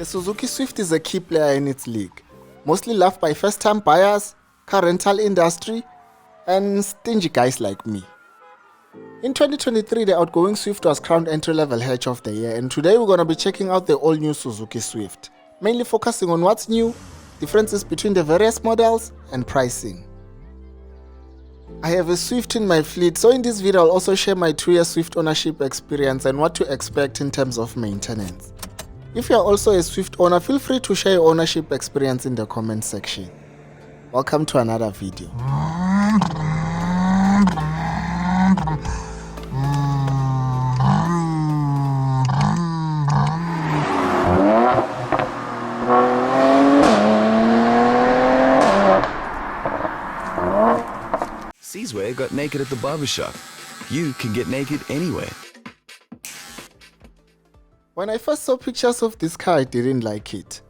The Suzuki Swift is a key player in its league, mostly loved by first-time buyers, car rental industry, and stingy guys like me. In 2023, the outgoing Swift was crowned entry-level hatch of the year, and today we're going to be checking out the all-new Suzuki Swift, mainly focusing on what's new, differences between the various models, and pricing. I have a Swift in my fleet, so in this video I'll also share my 2-year Swift ownership experience and what to expect in terms of maintenance. If you are also a Swift owner, feel free to share your ownership experience in the comment section. Welcome to another video. Caesar got naked at the barbershop. You can get naked anywhere. When I first saw pictures of this car, I didn't like it.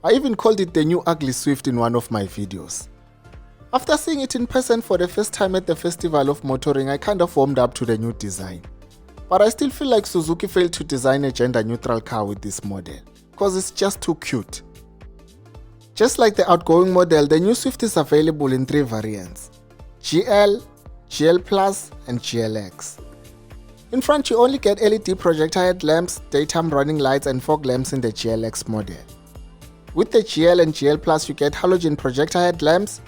I even called it the new ugly Swift in one of my videos. After seeing it in person for the first time at the Festival of Motoring, I kind of warmed up to the new design. But I still feel like Suzuki failed to design a gender-neutral car with this model, cause it's just too cute. Just like the outgoing model, the new Swift is available in 3 variants: GL, GL Plus, and GLX. In front, you only get LED projector headlamps, daytime running lights, and fog lamps in the GLX model. With the GL and GL Plus, you get halogen projector headlamps,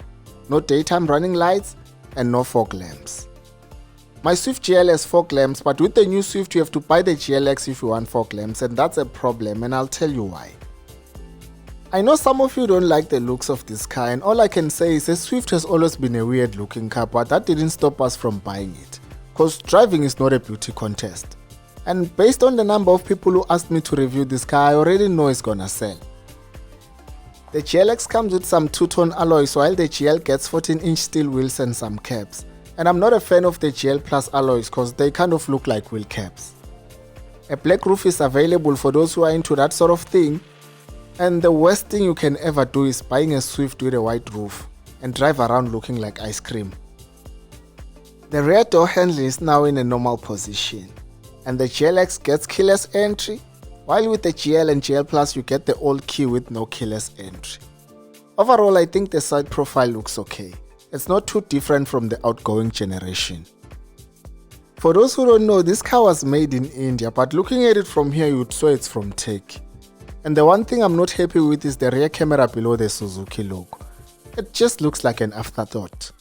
no daytime running lights, and no fog lamps. My Swift GL has fog lamps, but with the new Swift, you have to buy the GLX if you want fog lamps, and that's a problem, and I'll tell you why. I know some of you don't like the looks of this car, and all I can say is the Swift has always been a weird looking car, but that didn't stop us from buying it. Cause driving is not a beauty contest. And based on the number of people who asked me to review this car, I already know it's gonna sell. The GLX comes with some 2-tone alloys, while the GL gets 14-inch steel wheels and some caps. And I'm not a fan of the GL Plus alloys cause they kind of look like wheel caps. A black roof is available for those who are into that sort of thing. And the worst thing you can ever do is buying a Swift with a white roof and drive around looking like ice cream. The rear door handle is now in a normal position, and the GLX gets keyless entry, while with the GL and GL Plus you get the old key with no keyless entry. Overall, I think the side profile looks okay. It's not too different from the outgoing generation. For those who don't know, this car was made in India, but looking at it from here you would swear it's from Turkey. And the one thing I'm not happy with is the rear camera below the Suzuki logo. It just looks like an afterthought.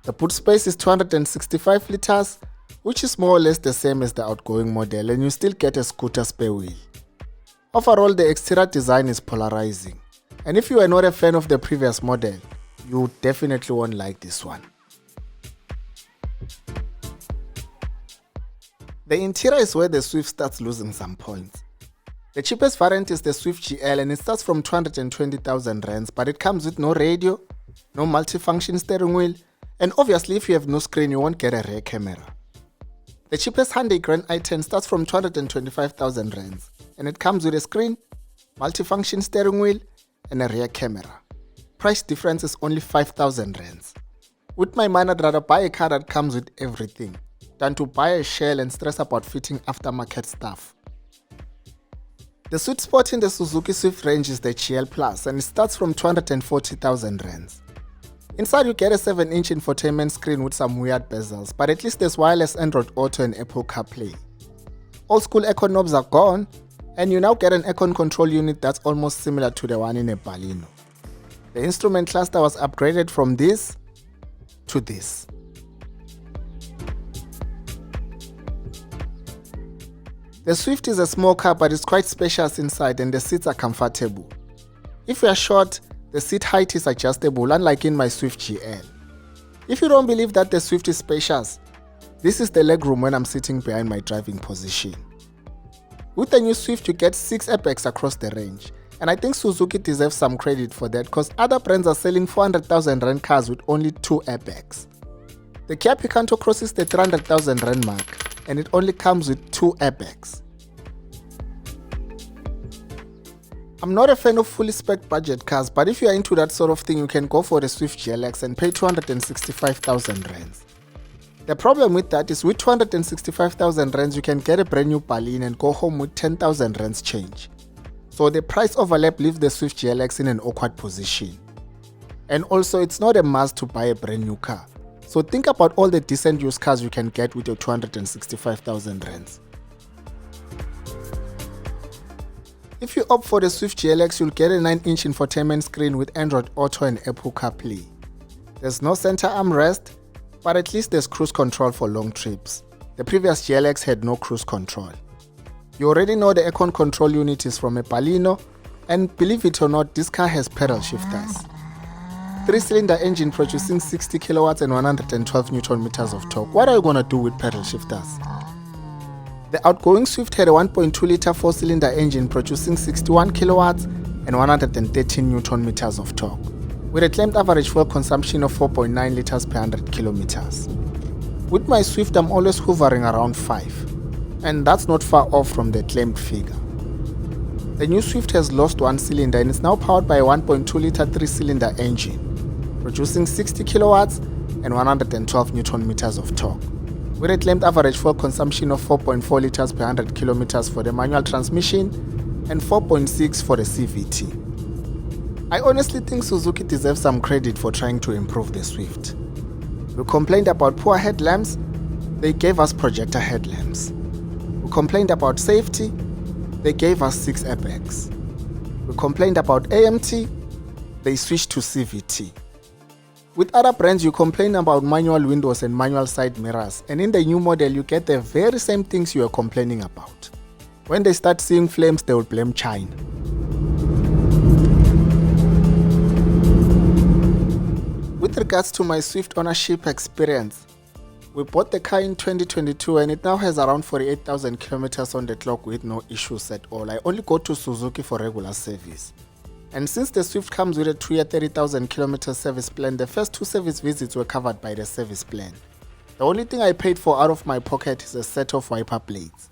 The boot space is 265 liters, which is more or less the same as the outgoing model, and you still get a scooter spare wheel. Overall, the exterior design is polarizing, and if you are not a fan of the previous model, you definitely won't like this one. The interior is where the Swift starts losing some points. The cheapest variant is the Swift GL, and it starts from 220,000 rands, but it comes with no radio, no multifunction steering wheel, and obviously if you have no screen you won't get a rear camera. The cheapest Hyundai Grand i10 starts from 225,000 rands, and it comes with a screen, multifunction steering wheel, and a rear camera. Price difference is only 5,000 rands. With my mind, I'd rather buy a car that comes with everything than to buy a shell and stress about fitting aftermarket stuff. The sweet spot in the Suzuki Swift range is the GL Plus, and it starts from 240,000 rands. Inside you get a 7-inch infotainment screen with some weird bezels, but at least there's wireless Android Auto and Apple CarPlay. Old school Echo knobs are gone, and you now get an Econ control unit that's almost similar to the one in a Baleno. The instrument cluster was upgraded from this to this. The Swift is a small car, but it's quite spacious inside and the seats are comfortable. If you are short, the seat height is adjustable, unlike in my Swift GL. If you don't believe that the Swift is spacious, this is the legroom when I'm sitting behind my driving position. With the new Swift you get 6 airbags across the range, and I think Suzuki deserves some credit for that because other brands are selling 400,000 rand cars with only 2 airbags. The Kia Picanto crosses the 300,000 rand mark, and it only comes with 2 airbags. I'm not a fan of fully spec budget cars, but if you are into that sort of thing, you can go for the Swift GLX and pay 265,000 rands. The problem with that is with 265,000 rands you can get a brand new Berlin and go home with 10,000 rands change. So the price overlap leaves the Swift GLX in an awkward position. And also it's not a must to buy a brand new car. So think about all the decent used cars you can get with your 265,000 rands. If you opt for the Swift GLX, you'll get a 9-inch infotainment screen with Android Auto and Apple CarPlay. There's no center armrest, but at least there's cruise control for long trips. The previous GLX had no cruise control. You already know the aircon control unit is from a Baleno, and believe it or not, this car has pedal shifters. 3-cylinder engine producing 60 kilowatts and 112 Newton meters of torque. What are you gonna do with pedal shifters? The outgoing Swift had a 1.2 liter 4-cylinder engine producing 61 kilowatts and 113 Newton meters of torque, with a claimed average fuel consumption of 4.9 liters per 100 kilometers. With my Swift, I'm always hovering around 5, and that's not far off from the claimed figure. The new Swift has lost one cylinder and is now powered by a 1.2 liter 3-cylinder engine, producing 60 kilowatts and 112 Newton meters of torque, with a claimed average fuel consumption of 4.4 liters per 100 kilometers for the manual transmission and 4.6 for the CVT. I honestly think Suzuki deserves some credit for trying to improve the Swift. We complained about poor headlamps, they gave us projector headlamps. We complained about safety, they gave us 6 airbags. We complained about AMT, they switched to CVT. With other brands, you complain about manual windows and manual side mirrors, and in the new model you get the very same things you are complaining about. When they start seeing flames, they will blame China. With regards to my Swift ownership experience, we bought the car in 2022 and it now has around 48,000 kilometers on the clock with no issues at all. I only go to Suzuki for regular service. And since the Swift comes with a 2-year 30,000 kilometer service plan, the first 2 service visits were covered by the service plan. The only thing I paid for out of my pocket is a set of wiper blades.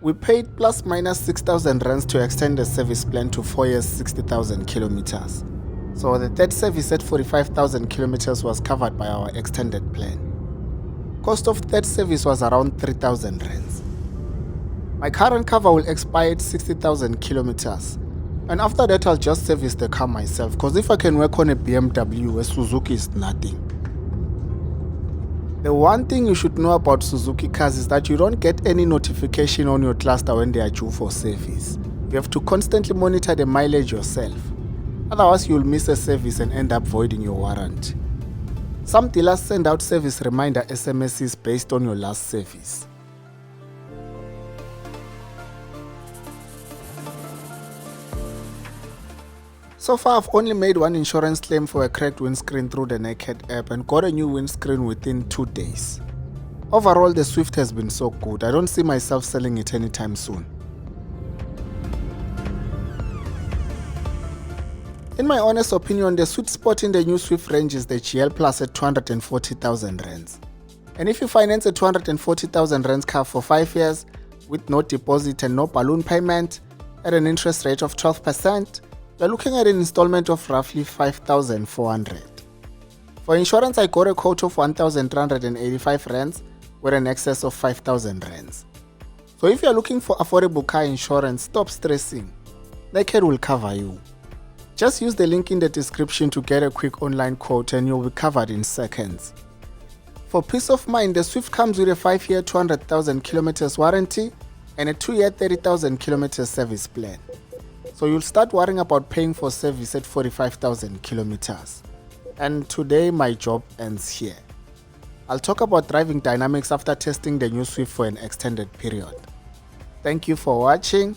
We paid plus minus 6,000 rands to extend the service plan to 4 years 60,000 kilometers. So the third service at 45,000 kilometers was covered by our extended plan. Cost of third service was around 3,000 rands. My current cover will expire at 60,000 kilometers. And after that I'll just service the car myself, because if I can work on a BMW, a Suzuki is nothing. The one thing you should know about Suzuki cars is that you don't get any notification on your cluster when they are due for service. You have to constantly monitor the mileage yourself. Otherwise you'll miss a service and end up voiding your warranty. Some dealers send out service reminder SMSs based on your last service. So far I've only made one insurance claim for a cracked windscreen through the Naked app and got a new windscreen within 2 days. Overall the Swift has been so good, I don't see myself selling it anytime soon. In my honest opinion, the sweet spot in the new Swift range is the GL Plus at 240,000 rands. And if you finance a 240,000 rands car for 5 years with no deposit and no balloon payment at an interest rate of 12%, you're looking at an installment of roughly 5,400. For insurance, I got a quote of 1,385 rands with an excess of 5,000 rands. So if you're looking for affordable car insurance, stop stressing. Naked will cover you. Just use the link in the description to get a quick online quote and you'll be covered in seconds. For peace of mind, the Swift comes with a 5-year 200,000 kilometers warranty and a 2-year 30,000 kilometers service plan. So you'll start worrying about paying for service at 45,000 kilometers. And today my job ends here. I'll talk about driving dynamics after testing the new Swift for an extended period. Thank you for watching.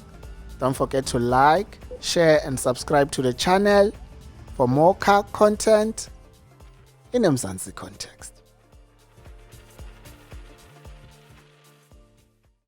Don't forget to like, share and subscribe to the channel for more car content in a Mzansi context.